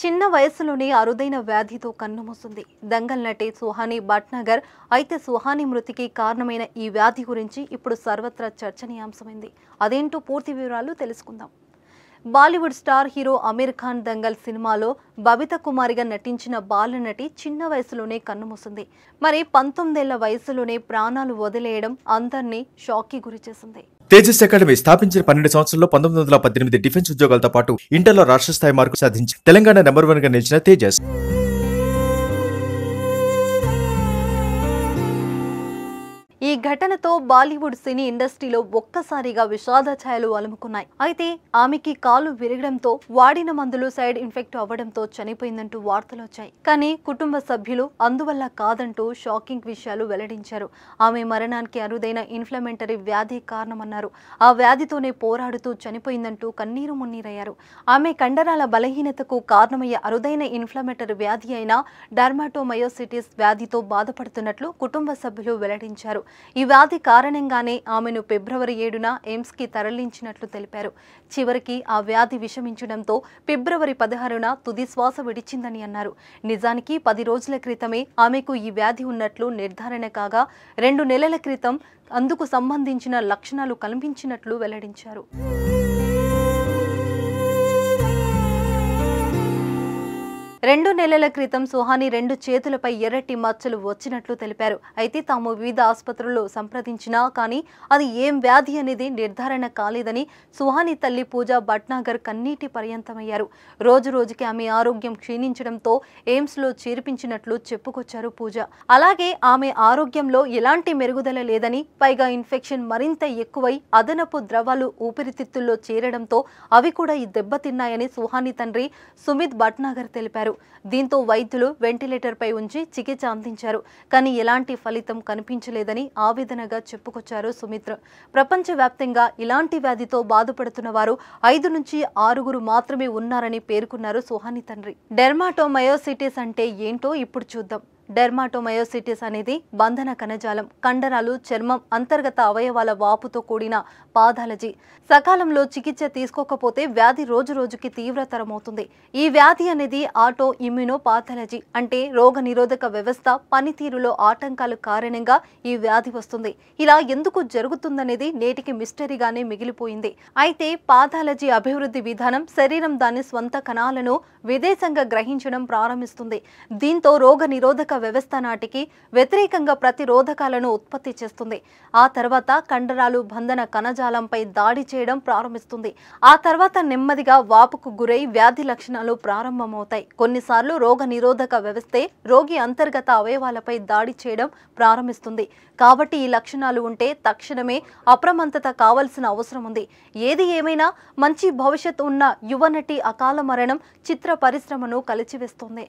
చిన్న వయసులోనే అరుదైన వ్యాధితో కన్నుమూసింది దంగల్ నటి సుహానీ భట్నాగర్. అయితే సుహానీ మృతికి కారణమైన ఈ వ్యాధి గురించి ఇప్పుడు సర్వత్రా చర్చనీయాంశమైంది. అదేంటో పూర్తి వివరాలు తెలుసుకుందాం. బాలీవుడ్ స్టార్ హీరో అమీర్ ఖాన్ దంగల్ సినిమాలో బబితా కుమారిగా నటించిన బాలనటి చిన్న వయసులోనే కన్నుమూసింది. మరి 19 ఏళ్ల వయసులోనే ప్రాణాలు వదిలేయడం అందరినీ షాక్కి గురిచేసింది. తేజస్ అకాడమీ స్థాపించిన 12 సంవత్సరాల్లో 1918 డిఫెన్స్ ఉద్యోగాలతో పాటు ఇంటర్లో రాష్ట్ర స్థాయి మార్కు సాధించి తెలంగాణ నెంబర్ 1 గా నిలిచిన తేజస్ ఈ ఘటనతో బాలీవుడ్ సినీ ఇండస్ట్రీలో ఒక్కసారిగా విషాద ఛాయలు అలుముకున్నాయి. అయితే ఆమెకి కాలు విరగడంతో వాడిన మందులు సైడ్ ఇన్ఫెక్ట్ అవ్వడంతో చనిపోయిందంటూ వార్తలు వచ్చాయి. కానీ కుటుంబ సభ్యులు అందువల్ల కాదంటూ షాకింగ్ విషయాలు వెల్లడించారు. ఆమె మరణానికి అరుదైన ఇన్ఫ్లమేటరీ వ్యాధి కారణమన్నారు. ఆ వ్యాధితోనే పోరాడుతూ చనిపోయిందంటూ కన్నీరు మున్నీరయ్యారు. ఆమె కండరాల బలహీనతకు కారణమయ్యే అరుదైన ఇన్ఫ్లమేటరీ వ్యాధి అయిన డర్మాటోమయోసిటిస్ వ్యాధితో బాధపడుతున్నట్లు కుటుంబ సభ్యులు వెల్లడించారు. ఈ వ్యాధి కారణంగానే ఆమెను ఫిబ్రవరి 7న ఎయిమ్స్ కి తరలించినట్లు తెలిపారు. చివరికి ఆ వ్యాధి విషమించడంతో ఫిబ్రవరి 16న తుది శ్వాస విడిచిందని అన్నారు. నిజానికి 10 రోజుల క్రితమే ఆమెకు ఈ వ్యాధి ఉన్నట్లు నిర్ధారణ కాగా 2 నెలల క్రితం అందుకు సంబంధించిన లక్షణాలు కనిపించినట్లు వెల్లడించారు. 2 నెలల క్రితం సుహానీ 2 చేతులపై ఎర్రటి మచ్చలు వచ్చినట్లు తెలిపారు. అయితే తాము వివిధ ఆసుపత్రుల్లో సంప్రదించినా కానీ అది ఏం వ్యాధి అనేది నిర్ధారణ కాలేదని సుహానీ తల్లి పూజా భట్నాగర్ కన్నీటి పర్యంతమయ్యారు. రోజు రోజుకి ఆమె ఆరోగ్యం క్షీణించడంతో ఎయిమ్స్లో చేర్పించినట్లు చెప్పుకొచ్చారు పూజ. అలాగే ఆమె ఆరోగ్యంలో ఎలాంటి మెరుగుదల లేదని, పైగా ఇన్ఫెక్షన్ మరింత ఎక్కువై అదనపు ద్రవాలు ఊపిరితిత్తుల్లో చేరడంతో అవి కూడా దెబ్బతిన్నాయని సుహానీ తండ్రి సుమిత్ భట్నాగర్ తెలిపారు. దీంతో వైద్యులు వెంటిలేటర్ పై ఉంచి చికిత్స అందించారు. కానీ ఎలాంటి ఫలితం కనిపించలేదని ఆవేదనగా చెప్పుకొచ్చారు సుమిత్. ప్రపంచవ్యాప్తంగా ఇలాంటి వ్యాధితో బాధపడుతున్న వారు 5 నుంచి 6 మాత్రమే ఉన్నారని పేర్కొన్నారు సుహానీ తండ్రి. డెర్మాటోమయోసిటిస్ అంటే ఏంటో ఇప్పుడు చూద్దాం. డెర్మాటోమయోసిటిస్ అనేది బంధన కణజాలం, కండరాలు, చర్మం, అంతర్గత అవయవాల వాపుతో కూడిన పాథాలజీ. సకాలంలో చికిత్స తీసుకోకపోతే వ్యాధి రోజు రోజుకి తీవ్రతరమవుతుంది. ఈ వ్యాధి అనేది ఆటో ఇమ్యూనో పాథాలజీ, అంటే రోగ నిరోధక వ్యవస్థ పనితీరులో ఆటంకాల కారణంగా ఈ వ్యాధి వస్తుంది. ఇలా ఎందుకు జరుగుతుందనేది నేటికి మిస్టరీగానే మిగిలిపోయింది. అయితే పాథాలజీ అభివృద్ధి విధానం శరీరం దాని స్వంత కణాలను విదేశంగా గ్రహించడం ప్రారంభిస్తుంది. దీంతో రోగ నిరోధక వ్యవస్థ నాటికి వ్యతిరేకంగా ప్రతిరోధకాలను ఉత్పత్తి చేస్తుంది. ఆ తర్వాత కండరాలు బంధన కణజాలంపై దాడి చేయడం ప్రారంభిస్తుంది. ఆ తర్వాత నెమ్మదిగా వాపుకు గురై వ్యాధి లక్షణాలు ప్రారంభమవుతాయి. కొన్నిసార్లు రోగ నిరోధక వ్యవస్థే రోగి అంతర్గత అవయవాలపై దాడి చేయడం ప్రారంభిస్తుంది. కాబట్టి ఈ లక్షణాలు ఉంటే తక్షణమే అప్రమత్తత కావాల్సిన అవసరం ఉంది. ఏది ఏమైనా మంచి భవిష్యత్తు ఉన్న యువ నటి అకాల మరణం చిత్ర పరిశ్రమను కలిచివేస్తోంది.